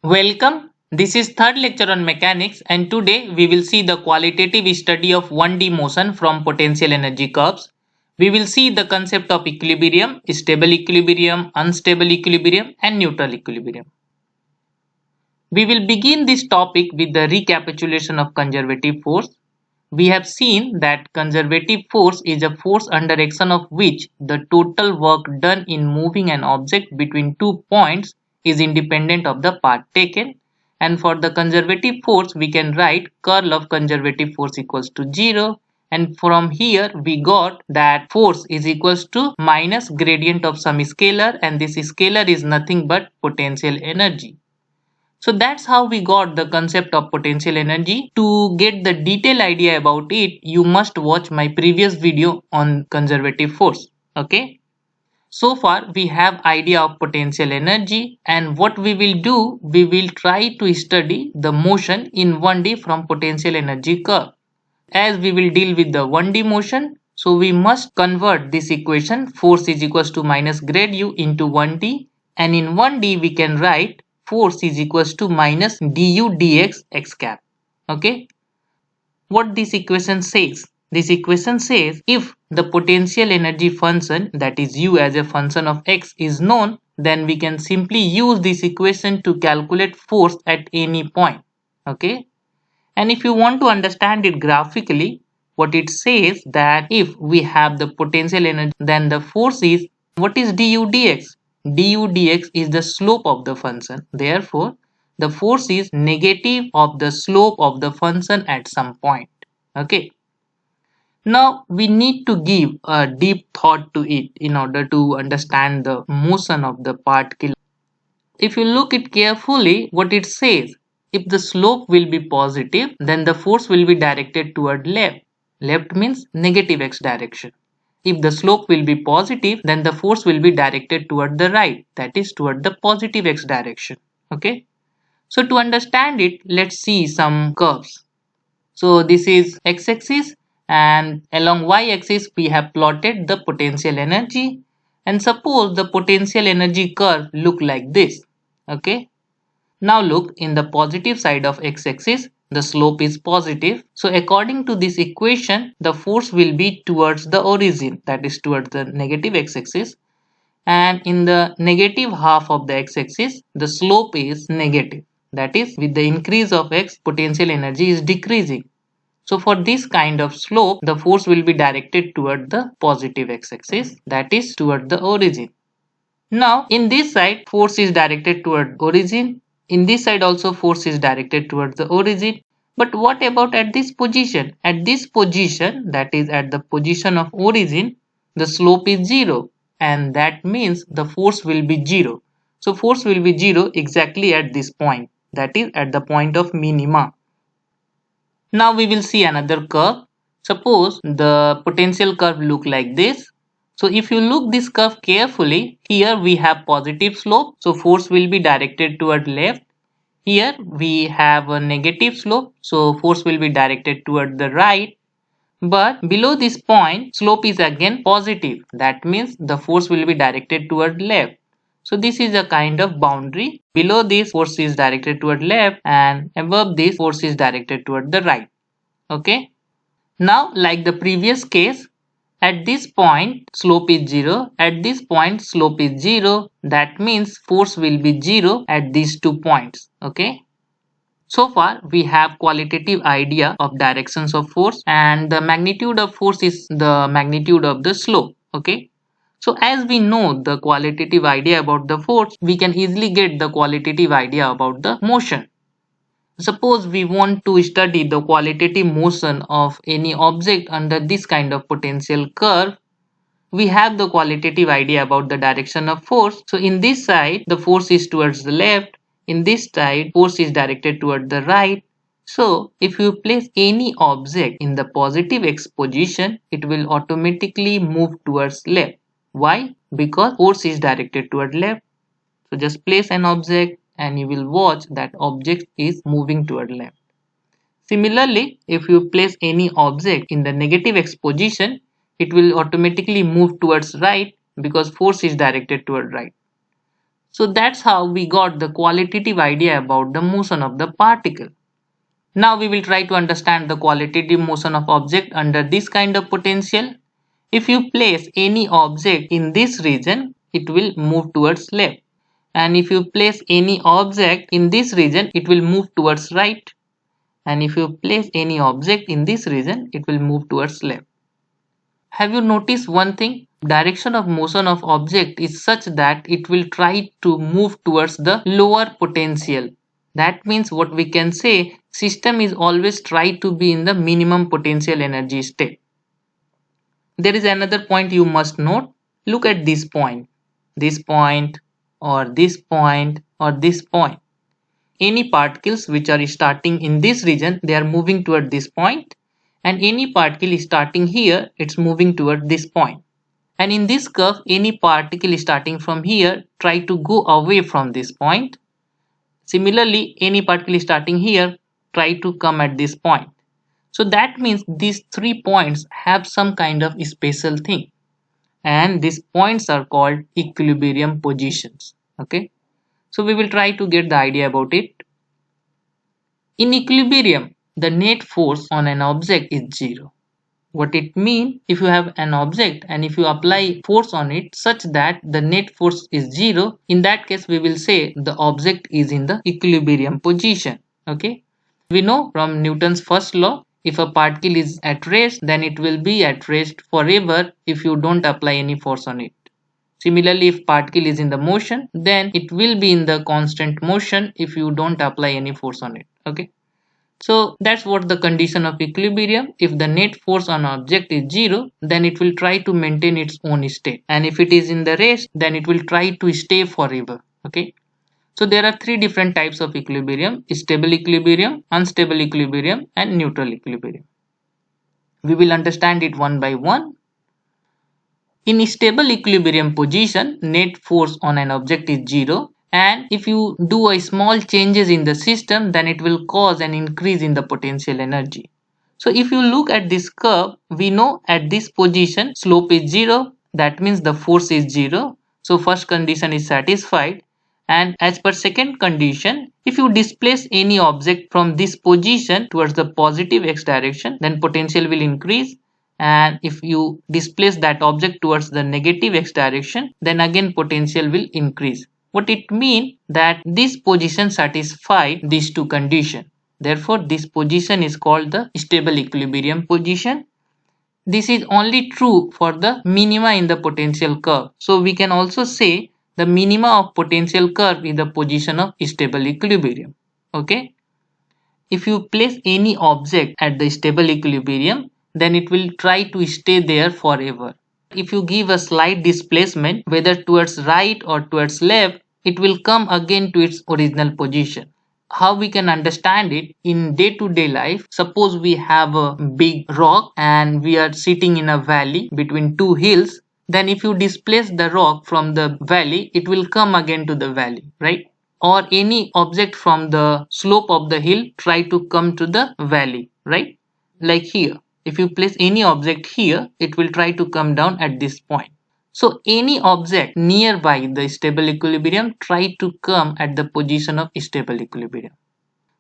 Welcome. This is third lecture on mechanics and today we will see the qualitative study of 1D motion from potential energy curves. We will see the concept of equilibrium, stable equilibrium, unstable equilibrium and neutral equilibrium. We will begin this topic with the recapitulation of conservative force. We have seen that conservative force is a force under action of which the total work done in moving an object between 2 points is independent of the path taken, and for the conservative force we can write curl of conservative force equals to 0, and from here we got that force is equals to minus gradient of some scalar, and this scalar is nothing but potential energy. So that's how we got the concept of potential energy. To get the detailed idea about it, you must watch my previous video on conservative force. Okay. So far we have idea of potential energy, and what we will do, we will try to study the motion in 1D from potential energy curve. As we will deal with the 1D motion, so we must convert this equation force is equals to minus grad u into 1D, and in 1D we can write force is equals to minus du dx x cap. Okay, what this equation says? This equation says if the potential energy function, that is u as a function of x, is known, then we can simply use this equation to calculate force at any point. Okay, and if you want to understand it graphically, what it says that if we have the potential energy, then the force is, what is du dx? Du dx is the slope of the function. Therefore, the force is negative of the slope of the function at some point. Okay. Now we need to give a deep thought to it in order to understand the motion of the particle. If you look it carefully, what it says, if the slope will be positive, then the force will be directed toward left. Left means negative x direction. If the slope will be positive, then the force will be directed toward the right, that is toward the positive x direction. Okay. So to understand it, let's see some curves. So this is x-axis, and along y-axis we have plotted the potential energy, and suppose the potential energy curve look like this. Okay, now look, in the positive side of x-axis the slope is positive, so according to this equation the force will be towards the origin, that is towards the negative x-axis, and in the negative half of the x-axis the slope is negative, that is with the increase of x potential energy is decreasing. So for this kind of slope, the force will be directed toward the positive x-axis, that is toward the origin. Now in this side force is directed toward origin, in this side also force is directed toward the origin. But what about at this position? At this position, that is at the position of origin, the slope is 0, and that means the force will be 0. So force will be 0 exactly at this point, that is at the point of minima. Now we will see another curve. Suppose the potential curve look like this. So if you look this curve carefully, here we have positive slope, so force will be directed toward left. Here we have a negative slope, so force will be directed toward the right. But below this point, slope is again positive. That means the force will be directed toward left. So this is a kind of boundary. Below this force is directed toward left, and above this force is directed toward the right. Okay. Now like the previous case, at this point slope is 0, at this point slope is 0, that means force will be 0 at these 2 points. Okay. So far we have qualitative idea of directions of force, and the magnitude of force is the magnitude of the slope. Okay. So as we know the qualitative idea about the force, we can easily get the qualitative idea about the motion. Suppose we want to study the qualitative motion of any object under this kind of potential curve. We have the qualitative idea about the direction of force. So in this side the force is towards the left, in this side force is directed toward the right. So if you place any object in the positive x position, it will automatically move towards left. Why? Because force is directed toward left. So just place an object and you will watch that object is moving toward left. Similarly, if you place any object in the negative x position, it will automatically move towards right because force is directed toward right. So that's how we got the qualitative idea about the motion of the particle. Now we will try to understand the qualitative motion of object under this kind of potential. If you place any object in this region, it will move towards left. And if you place any object in this region, it will move towards right. And if you place any object in this region, it will move towards left. Have you noticed one thing? Direction of motion of object is such that it will try to move towards the lower potential. That means what we can say, system is always try to be in the minimum potential energy state. There is another point you must note. Look at this point or this point or this point. Any particles which are starting in this region, they are moving toward this point, and any particle is starting here, it's moving toward this point. And in this curve, any particle starting from here try to go away from this point. Similarly, any particle starting here try to come at this point. So that means these 3 points have some kind of special thing, and these points are called equilibrium positions. Okay, so we will try to get the idea about it. In equilibrium, the net force on an object is 0. What it means, if you have an object and if you apply force on it such that the net force is 0, in that case we will say the object is in the equilibrium position. Okay, we know from Newton's first law, if a particle is at rest, then it will be at rest forever if you don't apply any force on it. Similarly, if particle is in the motion, then it will be in the constant motion if you don't apply any force on it. Okay, so that's what the condition of equilibrium. If the net force on object is 0, then it will try to maintain its own state, and if it is in the rest, then it will try to stay forever. Okay, so there are 3 different types of equilibrium: stable equilibrium, unstable equilibrium, and neutral equilibrium. We will understand it one by one. In stable equilibrium position, net force on an object is 0, and if you do a small changes in the system, then it will cause an increase in the potential energy. So if you look at this curve, we know at this position slope is 0, that means the force is 0. So first condition is satisfied, and as per second condition, if you displace any object from this position towards the positive x direction, then potential will increase, and if you displace that object towards the negative x direction, then again potential will increase. What it means that this position satisfies these 2 conditions. Therefore, this position is called the stable equilibrium position. This is only true for the minima in the potential curve. So we can also say the minima of potential curve is the position of stable equilibrium. Okay, if you place any object at the stable equilibrium, then it will try to stay there forever. If you give a slight displacement, whether towards right or towards left, it will come again to its original position. How we can understand it? In day-to-day life, suppose we have a big rock and we are sitting in a valley between 2 hills, then if you displace the rock from the valley, it will come again to the valley, right? Or any object from the slope of the hill try to come to the valley, right? Like here, if you place any object here, it will try to come down at this point. So any object nearby the stable equilibrium try to come at the position of stable equilibrium.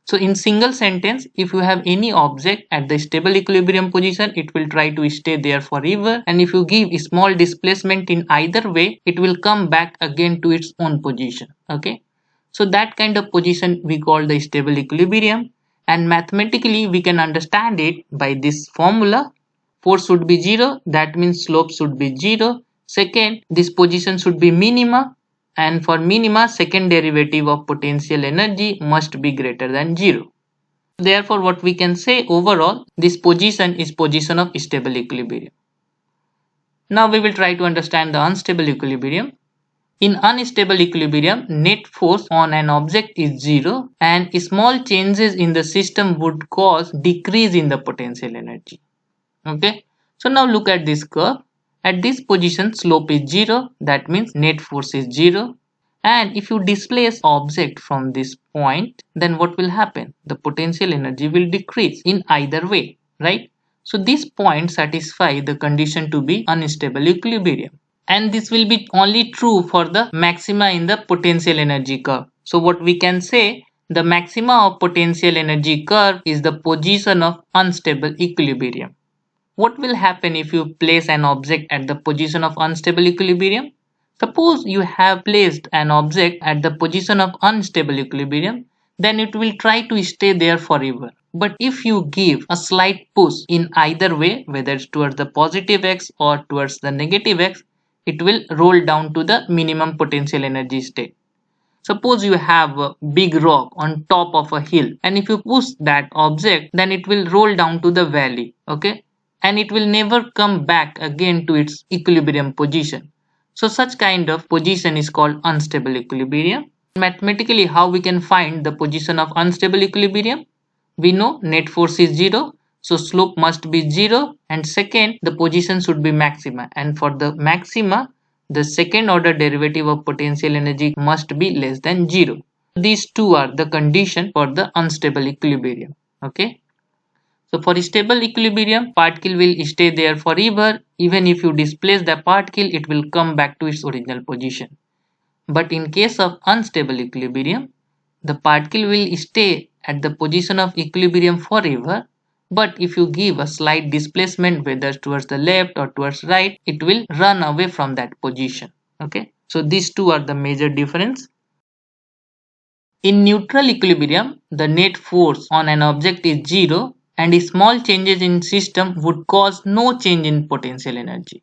So in single sentence, if you have any object at the stable equilibrium position, it will try to stay there forever, and if you give a small displacement in either way, it will come back again to its own position. Okay, so that kind of position we call the stable equilibrium, and mathematically we can understand it by this formula. Force should be 0, that means slope should be 0. Second, this position should be minima, and for minima, second derivative of potential energy must be greater than 0. Therefore, what we can say overall, this position is position of stable equilibrium. Now we will try to understand the unstable equilibrium. In unstable equilibrium, net force on an object is 0, and small changes in the system would cause decrease in the potential energy. Okay, so now look at this curve. At this position, slope is 0, that means net force is 0. And if you displace object from this point, then what will happen? The potential energy will decrease in either way, right? So this point satisfies the condition to be unstable equilibrium. and this will be only true for the maxima in the potential energy curve. So what we can say, the maxima of potential energy curve is the position of unstable equilibrium. What will happen if you place an object at the position of unstable equilibrium? Suppose you have placed an object at the position of unstable equilibrium, then it will try to stay there forever. But if you give a slight push in either way, whether it's towards the positive x or towards the negative x, it will roll down to the minimum potential energy state. Suppose you have a big rock on top of a hill, and if you push that object, then it will roll down to the valley, okay? And it will never come back again to its equilibrium position. So such kind of position is called unstable equilibrium. Mathematically, how we can find the position of unstable equilibrium? We know net force is 0, so slope must be 0, and second, the position should be maxima, and for the maxima, the second order derivative of potential energy must be less than 0. These two are the condition for the unstable equilibrium. Okay. So for stable equilibrium, particle will stay there forever. Even if you displace the particle, it will come back to its original position. But in case of unstable equilibrium, the particle will stay at the position of equilibrium forever. But if you give a slight displacement, whether towards the left or towards right, it will run away from that position. Okay. So these two are the major difference. In neutral equilibrium, the net force on an object is 0 and small changes in system would cause no change in potential energy.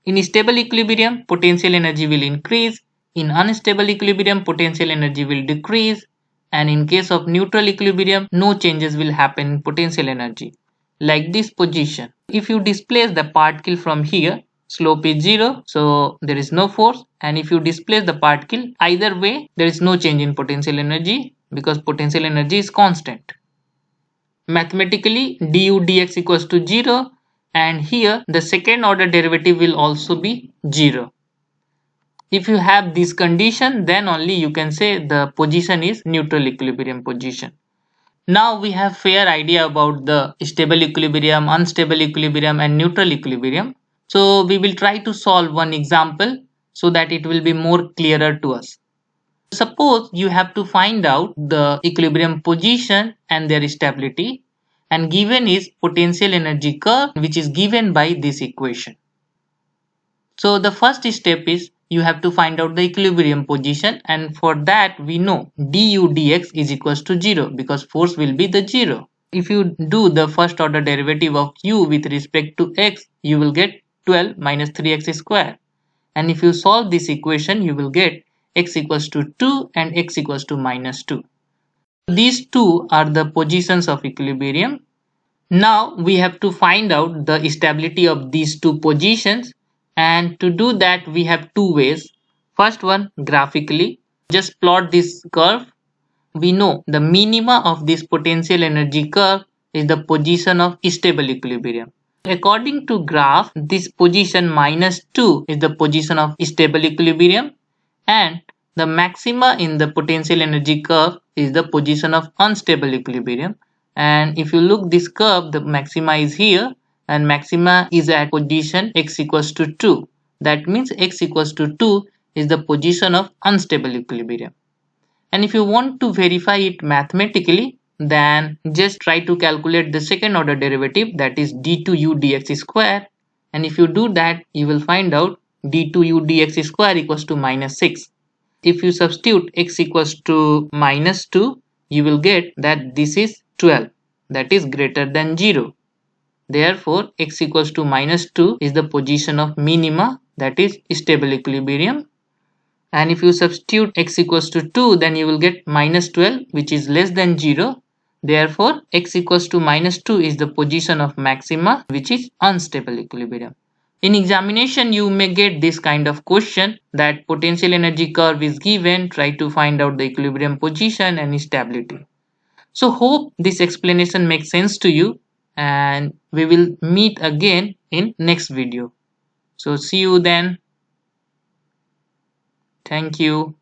In stable equilibrium, potential energy will increase. In unstable equilibrium, potential energy will decrease. And in case of neutral equilibrium, no changes will happen in potential energy. Like this position. If you displace the particle from here, slope is 0, so there is no force. And if you displace the particle, either way, there is no change in potential energy because potential energy is constant. Mathematically, du dx equals to 0, and here the second order derivative will also be 0. If you have this condition, then only you can say the position is neutral equilibrium position. Now we have fair idea about the stable equilibrium, unstable equilibrium and neutral equilibrium. So we will try to solve one example so that it will be more clearer to us. Suppose you have to find out the equilibrium position and their stability, and given is potential energy curve, which is given by this equation. So the first step is you have to find out the equilibrium position, and for that we know du dx is equals to 0 because force will be the 0. If you do the first order derivative of u with respect to x, you will get 12 minus 3x square. And if you solve this equation, you will get x equals to 2 and x equals to minus 2. These two are the positions of equilibrium. Now we have to find out the stability of these two positions, and to do that we have two ways. First one, graphically, just plot this curve. We know the minima of this potential energy curve is the position of stable equilibrium. According to graph, this position minus 2 is the position of stable equilibrium, and the maxima in the potential energy curve is the position of unstable equilibrium. And if you look this curve, the maxima is here and maxima is at position x equals to 2. That means x equals to 2 is the position of unstable equilibrium. And if you want to verify it mathematically, then just try to calculate the second order derivative, that is d2u dx square. And if you do that, you will find out d2u dx square equals to minus 6. If you substitute x equals to minus 2, you will get that this is 12, that is greater than 0. Therefore, x equals to minus 2 is the position of minima, that is stable equilibrium. And if you substitute x equals to 2, then you will get minus 12, which is less than 0. Therefore, x equals to minus 2 is the position of maxima, which is unstable equilibrium. In examination, you may get this kind of question that potential energy curve is given, try to find out the equilibrium position and stability. So hope this explanation makes sense to you, and we will meet again in next video. So see you then. Thank you.